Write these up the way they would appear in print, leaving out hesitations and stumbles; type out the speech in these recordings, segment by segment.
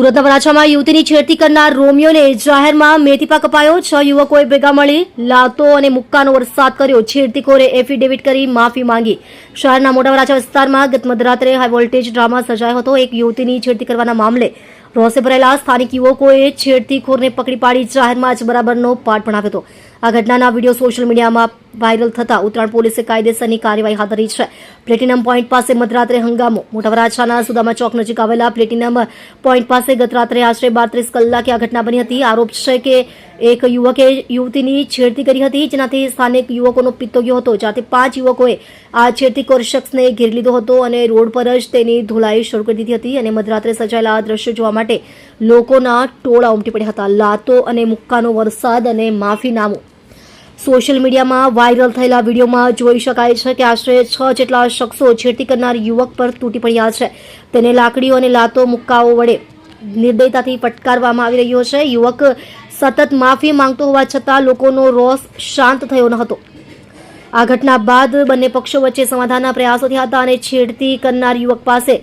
સુરતના વરાછામાં યુવતીની છેડતી કરનાર રોમિયોને જાહેરમાં મેથીપાક અપાયો. 6 યુવકોએ ભેગા મળી લાતો અને મુક્કાનો વરસાદ કર્યો. છેડતીખોરે એફિડેવિટ કરી માફી માંગી. શહેરના મોટા વરાછા વિસ્તારમાં ગત મધરાત્રે હાઈ વોલ્ટેજ ડ્રામા સર્જાયો હતો. એક યુવતીની છેડતી કરવાના મામલે રોષે ભરેલા સ્થાનિક યુવકોએ છેડતીખોરને પકડી પાડી જાહેરમાં જ બરાબરનો પાઠ ભણાવ્યો હતો. આ ઘટનાના વિડીયો સોશિયલ મીડિયામાં વાયરલ થતા ઉત્તરાયણ પોલીસે કાયદેસરની કાર્યવાહી હાથ ધરી છે. પ્લેટિનમ પોઈન્ટ પાસે મધરાત્રે હંગામો. મોટા વરાછાના સુદામા ચોક નજીક આવેલા પ્લેટિનમ પોઈન્ટ પાસે ગત રાત્રે આશરે 32 કલાકે આ ઘટના બની હતી. આરોપ છે કે એક યુવકે યુવતીની છેડતી કરી હતી, જેનાથી સ્થાનિક યુવકોનો પિત્તો ગયો હતો. જ્યાંથી 5 યુવકોએ આ છેડતીખોર શખ્સને ઘેરી લીધો હતો અને રોડ પર જ તેની ધોલાઈ શરૂ કરી દીધી હતી. અને મધરાત્રે સર્જાયેલા આ દ્રશ્યો જોવા માટે લોકોના ટોળા ઉમટી પડ્યા હતા. લાતો અને મુક્કાનો વરસાદ અને માફીનામું. સોશિયલ મીડિયામાં વાયરલ થયેલા વિડીયોમાં જોઈ શકાય છે કે આશરે 6 જેટલા શખ્સો છેડતી કરનાર યુવક પર તૂટી પડ્યા છે. તેને લાકડીઓ અને લાતો મુક્કાઓ વડે નિર્દયતાથી ફટકારવામાં આવી રહ્યો છે. યુવક સતત માફી માંગતો હોવા છતાં લોકોનો રોષ શાંત થયો ન હતો. આ ઘટના બાદ બંને પક્ષો વચ્ચે સમાધાનના પ્રયાસો થયા હતા અને છેડતી કરનાર યુવક પાસે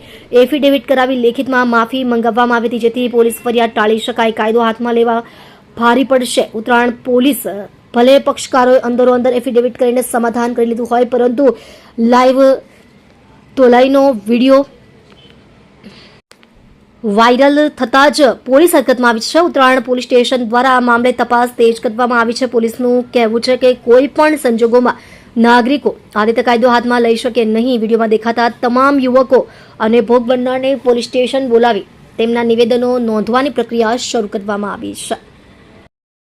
એફિડેવિટ કરાવી લેખિતમાં માફી મંગાવવામાં આવી હતી, જેથી પોલીસ ફરિયાદ ટાળી શકાય. કાયદો હાથમાં લેવા ભારી પડશે. ઉત્તરાયણ પોલીસ ભલે પક્ષકારોએ અંદરો અંદર એફિડેવિટ કરીને સમાધાન કરી લીધું હોય, પરંતુ લાઈવ તોલાઈનો વિડીયો વાયરલ થતાં જ પોલીસ હરકતમાં આવી છે. ઉત્તરાયણ પોલીસ સ્ટેશન દ્વારા આ મામલે તપાસ તેજ કરવામાં આવી છે. પોલીસનું કહેવું છે કે કોઈ પણ સંજોગોમાં નાગરિકો આ રીતે કાયદો હાથમાં લઈ શકે નહીં. વિડીયોમાં દેખાતા તમામ યુવકો અને ભોગ બનનારને પોલીસ સ્ટેશન બોલાવી તેમના નિવેદનો નોંધવાની પ્રક્રિયા શરૂ કરવામાં આવી છે.